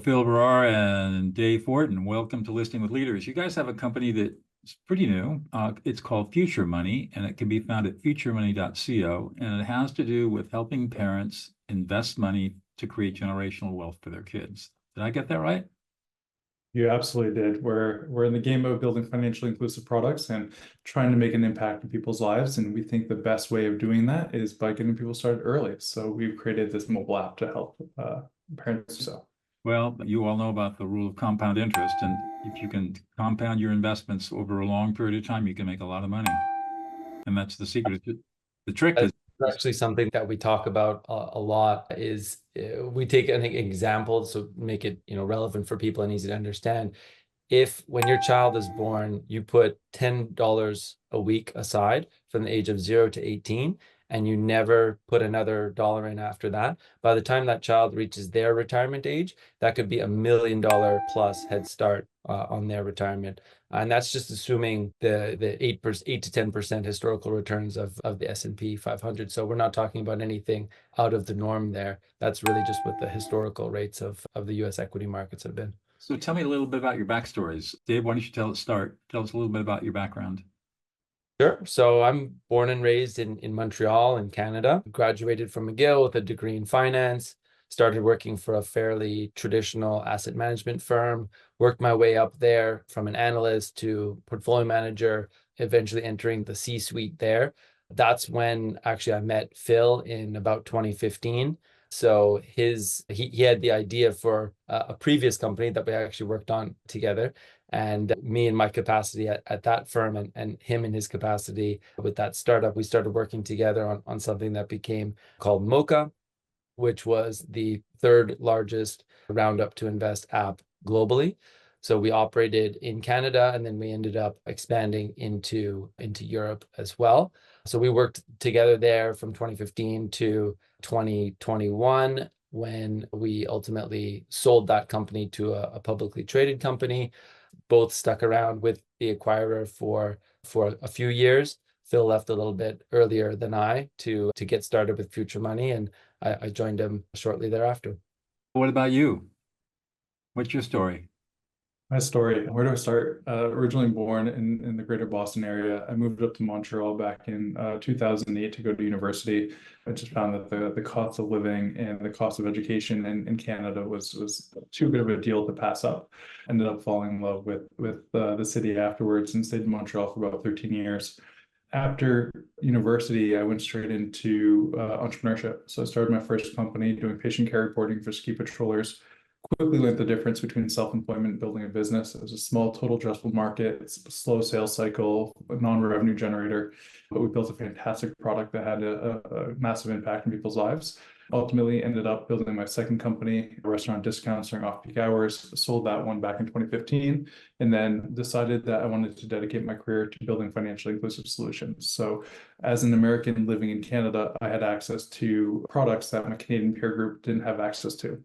Phil Barrar and Dave Fortin. Welcome to Listing with Leaders. You guys have a company that's pretty new. It's called FutureMoney, and it can be found at futuremoney.co. And it has to do with helping parents invest money to create generational wealth for their kids. Did I get that right? You absolutely did. We're in the game of building financially inclusive products and trying to make an impact in people's lives. And we think the best way of doing that is by getting people started early. So we've created this mobile app to help parents do so. Well, you all know about the rule of compound interest, and if you can compound your investments over a long period of time, you can make a lot of money. And that's the secret. The trick is actually something that we talk about a lot is we take an example so make it relevant for people and easy to understand. If when your child is born, you put $10 a week aside from the age of 0 to 18, and you never put another dollar in after that, by the time that child reaches their retirement age, that could be $1 million plus head start on their retirement. And that's just assuming the 8 to 10% historical returns of the S&P 500. So we're not talking about anything out of the norm there. That's really just what the historical rates of the US equity markets have been. So tell me a little bit about your backstories. Dave, why don't you tell us a little bit about your background. Sure. So I'm born and raised in Montreal in Canada, graduated from McGill with a degree in finance, started working for a fairly traditional asset management firm, worked my way up there from an analyst to portfolio manager, eventually entering the C-suite there. That's when actually I met Phil in about 2015. So he had the idea for a previous company that we actually worked on together. And me in my capacity at that firm and him in his capacity with that startup, we started working together on something that became called Mocha, which was the third largest roundup to invest app globally. So we operated in Canada, and then we ended up expanding into Europe as well. So we worked together there from 2015 to 2021, when we ultimately sold that company to a publicly traded company. Both stuck around with the acquirer for a few years. Phil left a little bit earlier than I to get started with FutureMoney, and I joined him shortly thereafter. What about you? What's your story? My story, where do I start? Originally born in the greater Boston area. I moved up to Montreal back in 2008 to go to university. I just found that the cost of living and the cost of education in Canada was too good of a deal to pass up. Ended up falling in love with the city afterwards and stayed in Montreal for about 13 years. After university, I went straight into entrepreneurship. So I started my first company doing patient care reporting for ski patrollers. Quickly learned the difference between self-employment and building a business. It was a small total addressable market. It's a slow sales cycle, a non-revenue generator, but we built a fantastic product that had a massive impact on people's lives. Ultimately ended up building my second company, restaurant discounts during off-peak hours, sold that one back in 2015, and then decided that I wanted to dedicate my career to building financially inclusive solutions. So as an American living in Canada, I had access to products that my Canadian peer group didn't have access to.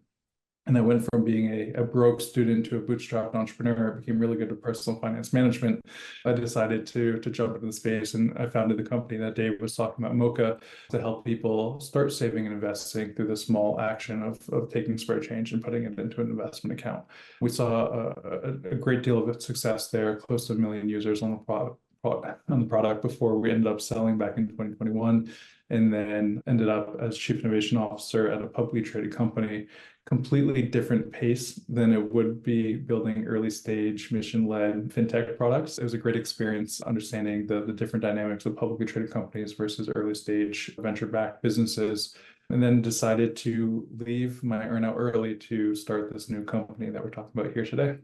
And I went from being a broke student to a bootstrapped entrepreneur. I became really good at personal finance management. I decided to jump into the space, and I founded the company that Dave was talking about, Mocha, to help people start saving and investing through the small action of taking spare change and putting it into an investment account. We saw a great deal of success there, close to 1 million users on the product before we ended up selling back in 2021, and then ended up as Chief Innovation Officer at a publicly traded company. Completely different pace than it would be building early stage mission-led fintech products. It was a great experience understanding the different dynamics of publicly traded companies versus early stage venture-backed businesses, and then decided to leave my earnout early to start this new company that we're talking about here today.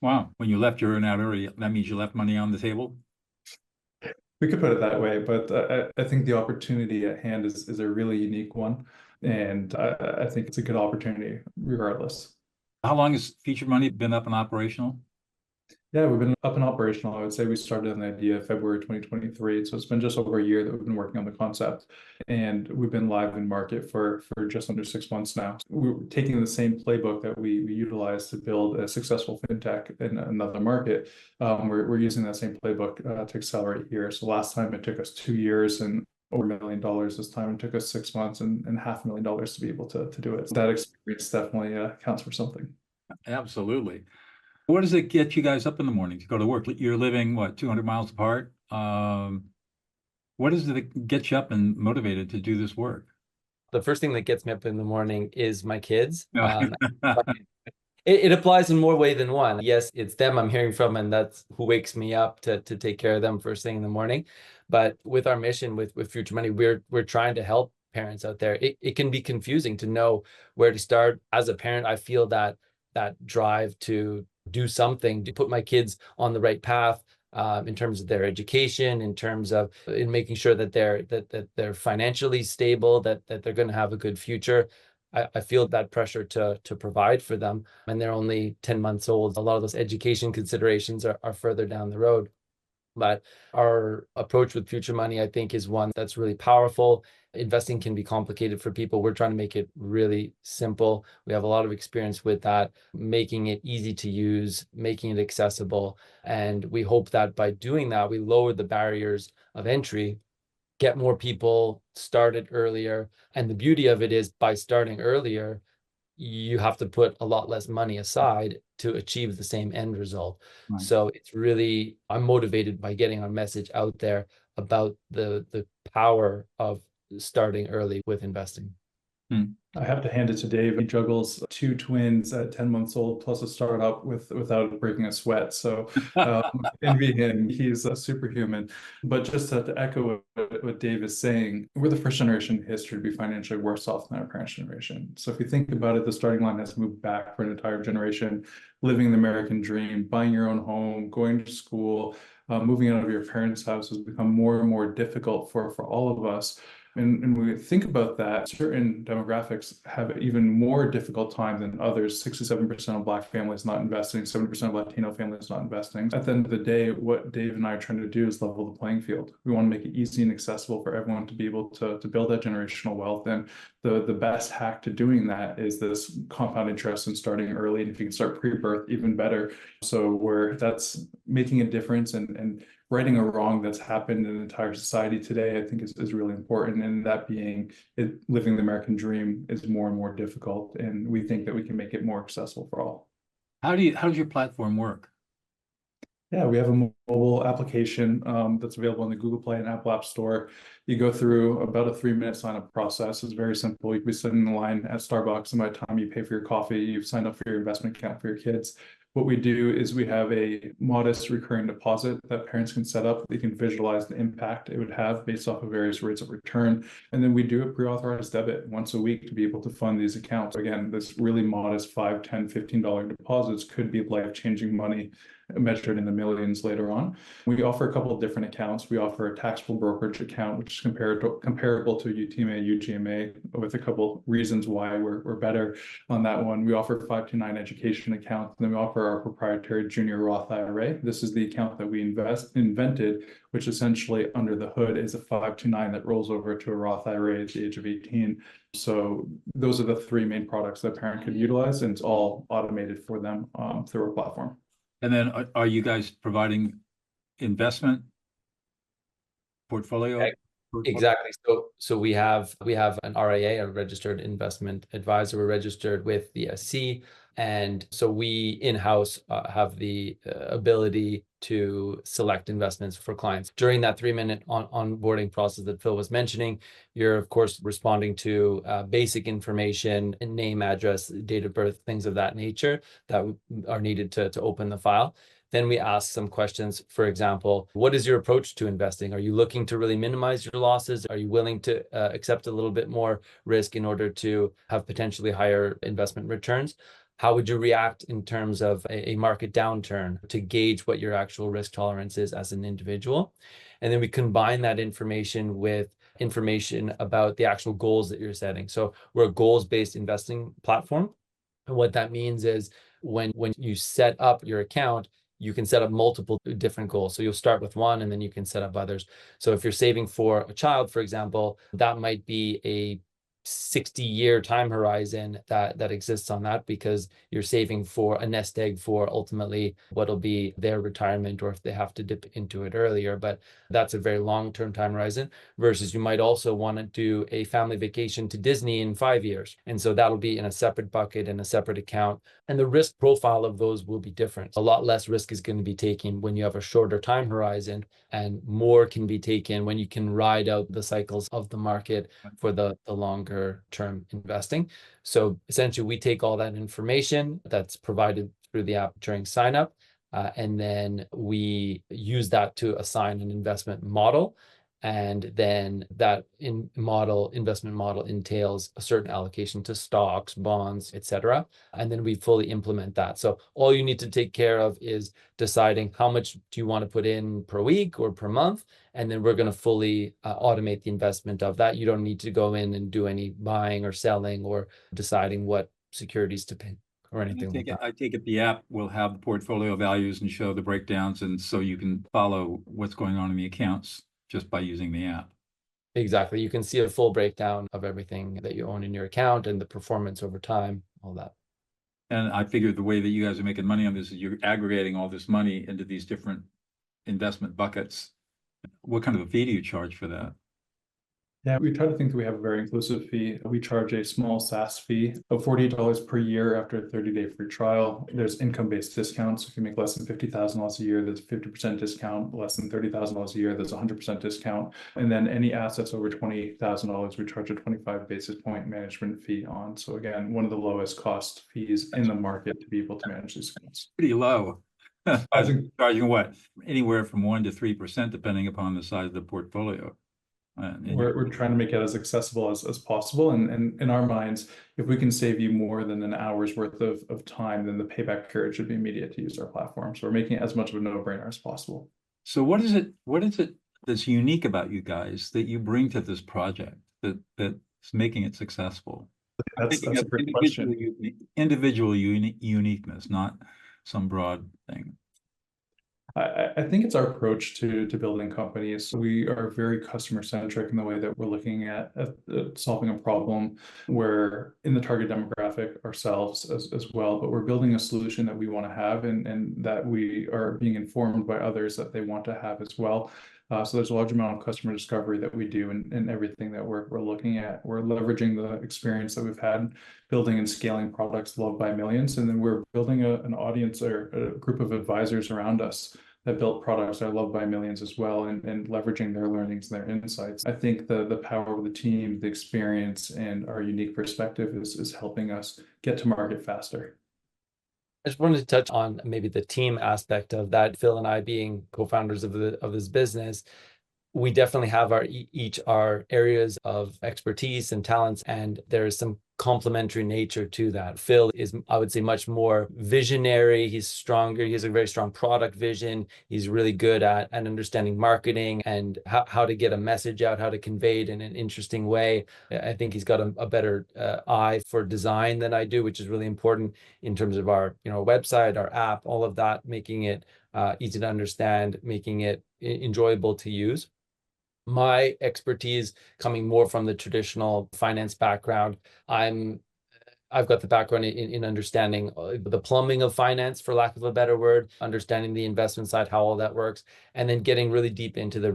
Wow. When you left your earnout early, that means you left money on the table? We could put it that way, but I think the opportunity at hand is a really unique one. And I think it's a good opportunity regardless. How long has FutureMoney been up and operational? Yeah, we've been up and operational. I would say we started on the idea February 2023. So it's been just over a year that we've been working on the concept. And we've been live in market for just under 6 months now. We're taking the same playbook that we utilized to build a successful fintech in another market. We're using that same playbook to accelerate here. So last time it took us 2 years and over $1 million. This time it took us 6 months and $500,000 to be able to do it. So that experience definitely counts for something. Absolutely. What does it get you guys up in the morning to go to work? You're living, what, 200 miles apart? What does it get you up and motivated to do this work? The first thing that gets me up in the morning is my kids. No. It applies in more way than one. Yes, it's them I'm hearing from, and that's who wakes me up to take care of them first thing in the morning. But with our mission with Future Money, we're trying to help parents out there. It can be confusing to know where to start. As a parent, I feel that drive to do something to put my kids on the right path, in terms of their education, in terms of in making sure that they're financially stable, that they're going to have a good future. I feel that pressure to provide for them, and they're only 10 months old. A lot of those education considerations are further down the road. But our approach with Future Money, I think, is one that's really powerful. Investing can be complicated for people. We're trying to make it really simple. We have a lot of experience with that, making it easy to use, making it accessible. And we hope that by doing that, we lower the barriers of entry, get more people started earlier. And the beauty of it is, by starting earlier, you have to put a lot less money aside to achieve the same end result. Right. So it's really, I'm motivated by getting our message out there about the power of starting early with investing. I have to hand it to Dave. He juggles two twins at 10 months old, plus a startup without breaking a sweat. So envy him. He's a superhuman. But just to echo what Dave is saying, we're the first generation in history to be financially worse off than our parents' generation. So if you think about it, the starting line has moved back for an entire generation, living the American dream, buying your own home, going to school, moving out of your parents' house has become more and more difficult for all of us. And when we think about that, certain demographics have even more difficult time than others. 67% of Black families not investing, 70% of Latino families not investing. At the end of the day, what Dave and I are trying to do is level the playing field. We want to make it easy and accessible for everyone to be able to build that generational wealth. And the best hack to doing that is this compound interest in starting early. And if you can start pre-birth, even better. So where that's making a difference and righting a wrong that's happened in the entire society today, I think is really important. And that being living the American dream is more and more difficult. And we think that we can make it more accessible for all. How does your platform work? Yeah, we have a mobile application that's available in the Google Play and Apple App Store. You go through about a 3-minute sign-up process. It's very simple. You can be sitting in the line at Starbucks, and by the time you pay for your coffee, you've signed up for your investment account for your kids. What we do is we have a modest recurring deposit that parents can set up. They can visualize the impact it would have based off of various rates of return. And then we do a pre-authorized debit once a week to be able to fund these accounts. Again, this really modest $5, $10, $15 deposits could be life-changing money measured in the millions later on. We offer a couple of different accounts. We offer a taxable brokerage account, which is comparable to UTMA, UGMA, with a couple reasons why we're better on that one. We offer 529 education account, and then we offer our proprietary junior Roth IRA. This is the account that we invented, which essentially under the hood is a 529 that rolls over to a Roth IRA at the age of 18. So those are the three main products that a parent could utilize, and it's all automated for them through our platform. And then are you guys providing investment portfolio? Exactly. So we have an RIA, a registered investment advisor. We're registered with the SC. And so we in-house have the ability to select investments for clients. During that 3-minute onboarding process that Phil was mentioning, you're of course responding to basic information, name, address, date of birth, things of that nature that are needed to open the file. Then we ask some questions. For example, what is your approach to investing? Are you looking to really minimize your losses? Are you willing to accept a little bit more risk in order to have potentially higher investment returns? How would you react in terms of a market downturn to gauge what your actual risk tolerance is as an individual? And then we combine that information with information about the actual goals that you're setting. So we're a goals-based investing platform. And what that means is when you set up your account, you can set up multiple different goals. So you'll start with one and then you can set up others. So if you're saving for a child, for example, that might be a 60-year time horizon that exists on that, because you're saving for a nest egg for ultimately what'll be their retirement, or if they have to dip into it earlier. But that's a very long-term time horizon, versus you might also want to do a family vacation to Disney in 5 years. And so that'll be in a separate bucket and a separate account. And the risk profile of those will be different. A lot less risk is going to be taken when you have a shorter time horizon, and more can be taken when you can ride out the cycles of the market for the longer term investing. So essentially, we take all that information that's provided through the app during sign up, and then we use that to assign an investment model. And then that investment model entails a certain allocation to stocks, bonds, etc. And then we fully implement that. So all you need to take care of is deciding how much do you want to put in per week or per month. And then we're going to fully automate the investment of that. You don't need to go in and do any buying or selling or deciding what securities to pick or anything like that. I take it the app will have the portfolio values and show the breakdowns, and so you can follow what's going on in the accounts just by using the app. Exactly. You can see a full breakdown of everything that you own in your account and the performance over time, all that. And I figured the way that you guys are making money on this is you're aggregating all this money into these different investment buckets. What kind of a fee do you charge for that? Yeah, we try to think that we have a very inclusive fee. We charge a small SaaS fee of $48 per year after a 30-day free trial. There's income-based discounts. If you make less than $50,000 a year, there's a 50% discount. Less than $30,000 a year, there's a 100% discount. And then any assets over $20,000, we charge a 25 basis point management fee on. So again, one of the lowest cost fees in the market to be able to manage these accounts. Pretty low. Charging what? Anywhere from 1% to 3%, depending upon the size of the portfolio. We're trying to make it as accessible as possible. And in our minds, if we can save you more than an hour's worth of time, then the payback period should be immediate to use our platform. So we're making it as much of a no-brainer as possible. So what is it that's unique about you guys that you bring to this project that's making it successful? That's a great question. Individual uniqueness, not some broad thing. I think it's our approach to building companies. We are very customer centric in the way that we're looking at solving a problem. We're in the target demographic ourselves as well, but we're building a solution that we want to have and that we are being informed by others that they want to have as well. So there's a large amount of customer discovery that we do in everything that we're looking at. We're leveraging the experience that we've had building and scaling products loved by millions. And then we're building an audience or a group of advisors around us that built products that are loved by millions as well, and leveraging their learnings and their insights. I think the power of the team, the experience, and our unique perspective is helping us get to market faster. I just wanted to touch on maybe the team aspect of that. Phil and I, being co-founders of this business, we definitely have each our areas of expertise and talents, and there is some complementary nature to that. Phil is, I would say, much more visionary. He's stronger. He has a very strong product vision. He's really good at understanding marketing and how to get a message out, how to convey it in an interesting way. I think he's got a better eye for design than I do, which is really important in terms of our website, our app, all of that, making it easy to understand, making it enjoyable to use. My expertise coming more from the traditional finance background. I've got the background in understanding the plumbing of finance, for lack of a better word, understanding the investment side, how all that works, and then getting really deep into the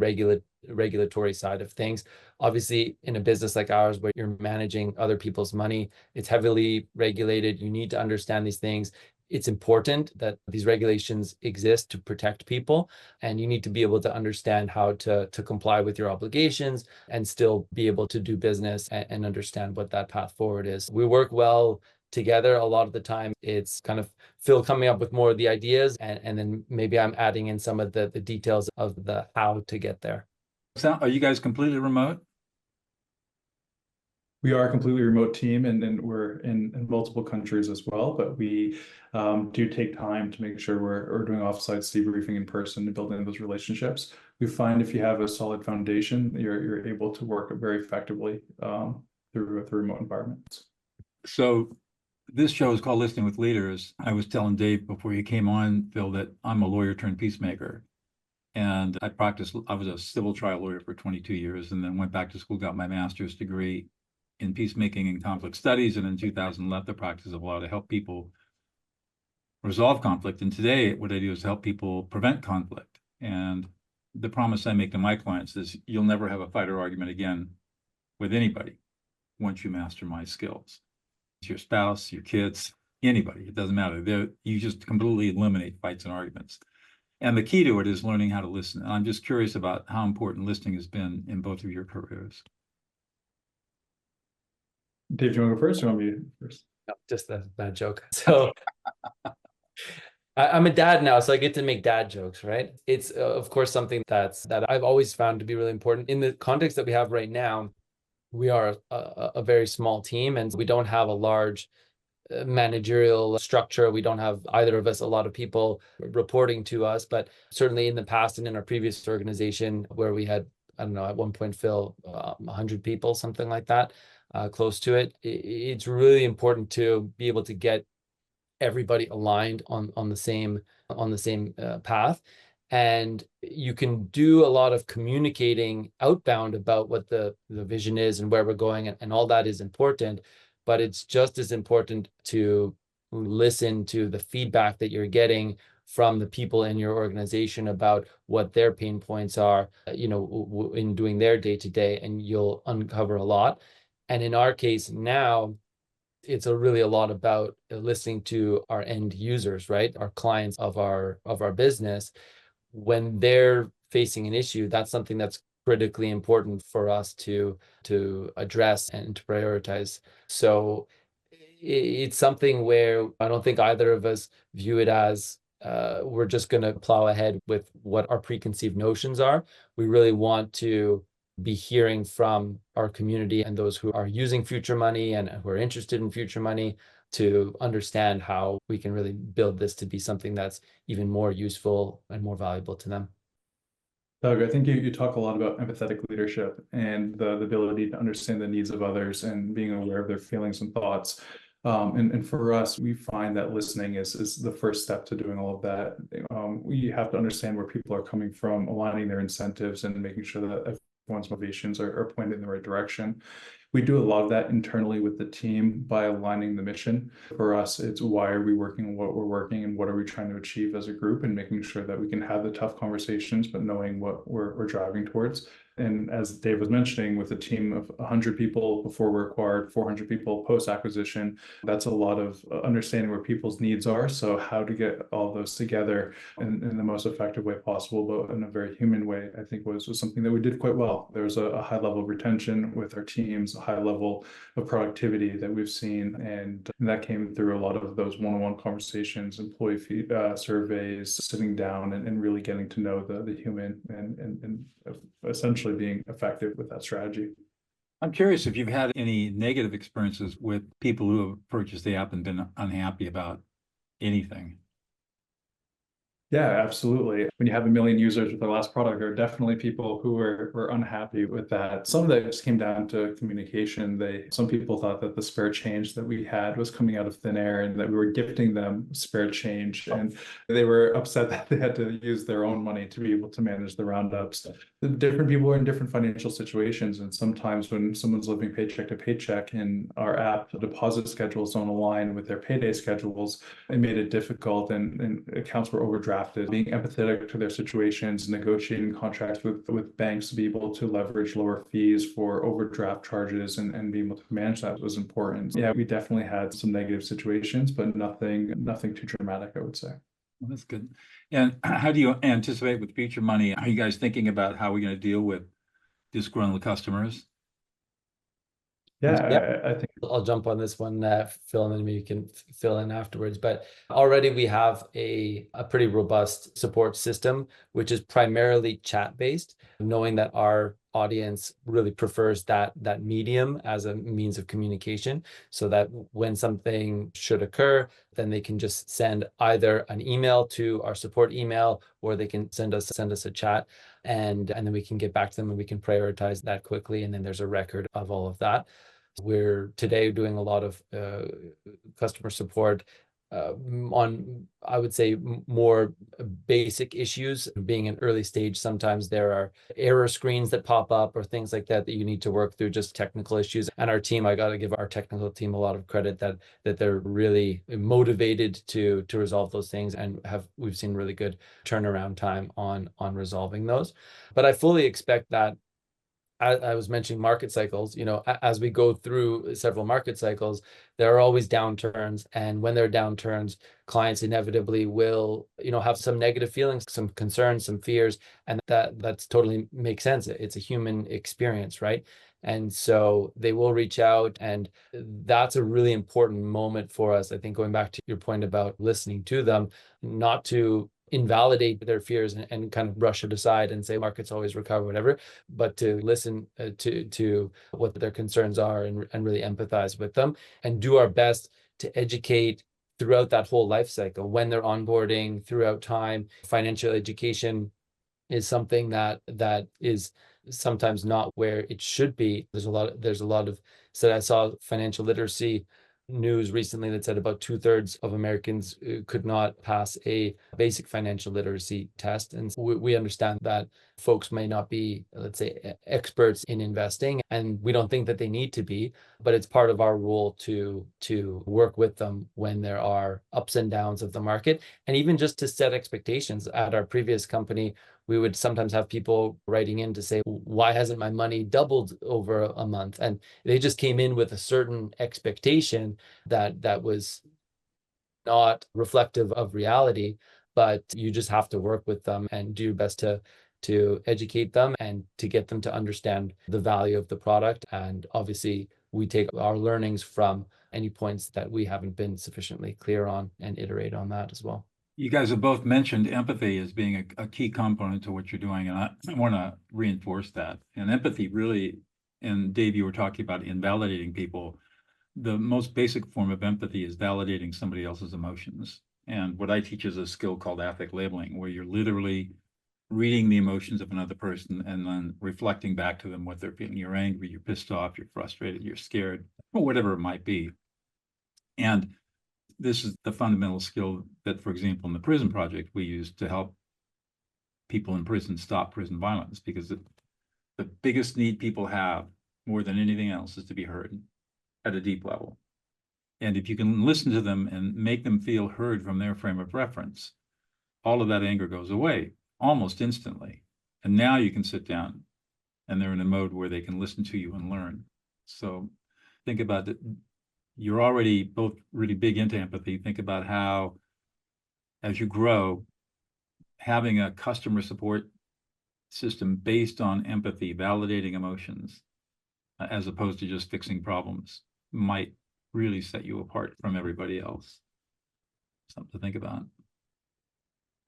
regulatory side of things. Obviously, in a business like ours, where you're managing other people's money, it's heavily regulated. You need to understand these things. It's important that these regulations exist to protect people, and you need to be able to understand how to comply with your obligations and still be able to do business and understand what that path forward is. We work well together. A lot of the time, it's kind of Phil coming up with more of the ideas, and then maybe I'm adding in some of the details of the how to get there. So, are you guys completely remote? We are a completely remote team, and we're in multiple countries as well, but we do take time to make sure we're doing offsite debriefing in person and building those relationships. We find if you have a solid foundation, you're able to work very effectively through remote environments. So this show is called Listening with Leaders. I was telling Dave before you came on, Phil, that I'm a lawyer turned peacemaker. And I was a civil trial lawyer for 22 years, and then went back to school, got my master's degree. in peacemaking and conflict studies, and in 2000 left the practice of law to help people resolve conflict. And today, what I do is help people prevent conflict. And the promise I make to my clients is you'll never have a fight or argument again with anybody once you master my skills. It's your spouse, your kids, anybody, it doesn't matter. You just completely eliminate fights and arguments. And the key to it is learning how to listen. And I'm just curious about how important listening has been in both of your careers. Dave, do you want to go first or want me to go first? No, just a bad joke. So I'm a dad now, so I get to make dad jokes, right? It's of course something that I've always found to be really important in the context that we have right now. We are a very small team, and we don't have a large managerial structure. We don't have, either of us, a lot of people reporting to us, but certainly in the past and in our previous organization where we had, I don't know, at one point, Phil, 100 people, something like that, close to it. It's really important to be able to get everybody aligned on the same path. And you can do a lot of communicating outbound about what the vision is and where we're going, and all that is important. But it's just as important to listen to the feedback that you're getting from the people in your organization about what their pain points are, in doing their day-to-day, and you'll uncover a lot. And in our case now, it's really a lot about listening to our end users, right? Our clients of our business. When they're facing an issue, that's something that's critically important for us to address and to prioritize. So it's something where I don't think either of us view it as we're just going to plow ahead with what our preconceived notions are. We really want to be hearing from our community and those who are using FutureMoney and who are interested in FutureMoney to understand how we can really build this to be something that's even more useful and more valuable to them. Doug, I think you talk a lot about empathetic leadership and the ability to understand the needs of others and being aware of their feelings and thoughts. And for us, we find that listening is the first step to doing all of that. We have to understand where people are coming from, aligning their incentives, and making sure that everyone's motivations are pointed in the right direction. We do a lot of that internally with the team by aligning the mission. For us, it's why are we working on what we're working and what are we trying to achieve as a group, and making sure that we can have the tough conversations, but knowing what we're driving towards. And as Dave was mentioning, with a team of 100 people before we're acquired, 400 people post-acquisition, that's a lot of understanding where people's needs are. So how to get all those together in the most effective way possible, but in a very human way, I think was something that we did quite well. There was a high level of retention with our teams, a high level of productivity that we've seen. And that came through a lot of those one-on-one conversations, employee surveys, sitting down and really getting to know the human and essentially being effective with that strategy. I'm curious if you've had any negative experiences with people who have purchased the app and been unhappy about anything. Yeah, absolutely. When you have 1 million users with our last product, there are definitely people who were unhappy with that. Some of that just came down to communication. Some people thought that the spare change that we had was coming out of thin air and that we were gifting them spare change. And they were upset that they had to use their own money to be able to manage the roundups. The different people are in different financial situations. And sometimes when someone's living paycheck to paycheck in our app, the deposit schedules don't align with their payday schedules, it made it difficult, and accounts were overdrafted. Being empathetic to their situations, negotiating contracts with banks to be able to leverage lower fees for overdraft charges and be able to manage that was important. Yeah, we definitely had some negative situations, but nothing too dramatic, I would say. Well, that's good. And how do you anticipate with FutureMoney? Are you guys thinking about how we're going to deal with disgruntled customers? Yeah, I think I'll jump on this one, Phil, and then maybe you can fill in afterwards. But already we have a pretty robust support system, which is primarily chat-based, knowing that our audience really prefers that medium as a means of communication, so that when something should occur, then they can just send either an email to our support email, or they can send us a chat, and then we can get back to them and we can prioritize that quickly, and then there's a record of all of that. We're today doing a lot of customer support on, I would say, more basic issues. Being an early stage, sometimes there are error screens that pop up or things like that that you need to work through, just technical issues. And our team, I got to give our technical team a lot of credit that they're really motivated to resolve those things, and we've seen really good turnaround time on resolving those. But I fully expect that, I was mentioning market cycles, as we go through several market cycles, there are always downturns. And when there are downturns, clients inevitably will, have some negative feelings, some concerns, some fears. And that's totally makes sense. It's a human experience, right? And so they will reach out. And that's a really important moment for us. I think, going back to your point about listening to them, not to invalidate their fears and kind of brush it aside and say markets always recover, whatever, but to listen to what their concerns are, and really empathize with them, and do our best to educate throughout that whole life cycle, when they're onboarding, throughout time. Financial education is something that is sometimes not where it should be. There's a lot of, so I saw financial literacy news recently that said about 2/3 of Americans could not pass a basic financial literacy test. And we understand that folks may not be, let's say, experts in investing, and we don't think that they need to be, but it's part of our role to work with them when there are ups and downs of the market, and even just to set expectations. At our previous company, we would sometimes have people writing in to say, why hasn't my money doubled over a month? And they just came in with a certain expectation that was not reflective of reality. But you just have to work with them and do your best to educate them and to get them to understand the value of the product. And obviously, we take our learnings from any points that we haven't been sufficiently clear on and iterate on that as well. You guys have both mentioned empathy as being a key component to what you're doing, and I want to reinforce that. And empathy really, and Dave, you were talking about invalidating people. The most basic form of empathy is validating somebody else's emotions. And what I teach is a skill called affect labeling, where you're literally reading the emotions of another person and then reflecting back to them what they're feeling. You're angry, you're pissed off, you're frustrated, you're scared, or whatever it might be. And this is the fundamental skill that, for example, in the prison project, we use to help people in prison stop prison violence, because the biggest need people have more than anything else is to be heard at a deep level. And if you can listen to them and make them feel heard from their frame of reference, all of that anger goes away almost instantly. And now you can sit down and they're in a mode where they can listen to you and learn. So think about it. You're already both really big into empathy. Think about how, as you grow, having a customer support system based on empathy, validating emotions, as opposed to just fixing problems, might really set you apart from everybody else. Something to think about.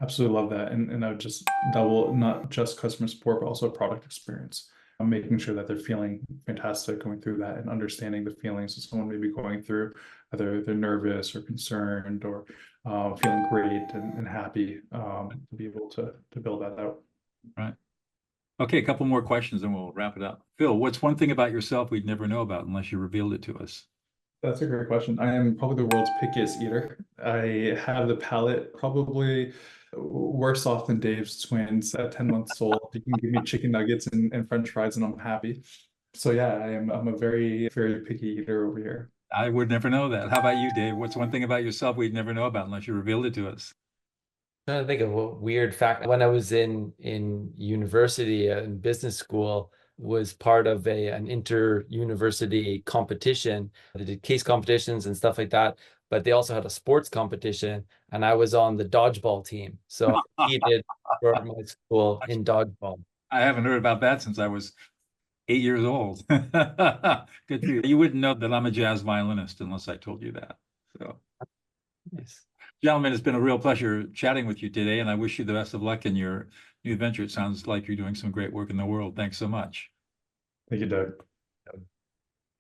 Absolutely love that. And I would just double, not just customer support, but also product experience. Making sure that they're feeling fantastic going through that, and understanding the feelings that someone may be going through, whether they're nervous or concerned or feeling great and happy, to be able to build that out. Right. Okay, a couple more questions and we'll wrap it up. Phil, what's one thing about yourself we'd never know about unless you revealed it to us? That's a great question. I am probably the world's pickiest eater. I have the palate probably worse off than Dave's twins at 10 months old. You can give me chicken nuggets and French fries and I'm happy. So yeah, I'm a very, very picky eater over here. I would never know that. How about you, Dave? What's one thing about yourself we'd never know about unless you revealed it to us? Trying to think of a weird fact. When I was in university and business school, was part of an inter-university competition. They did case competitions and stuff like that, but they also had a sports competition, and I was on the dodgeball team. So I competed for my school in dodgeball. I haven't heard about that since I was 8 years old. Good for you. You wouldn't know that I'm a jazz violinist unless I told you that. So, Nice. gentlemen, it's been a real pleasure chatting with you today, and I wish you the best of luck in your new venture. It sounds like you're doing some great work in the world. Thanks so much. Thank you, Doug.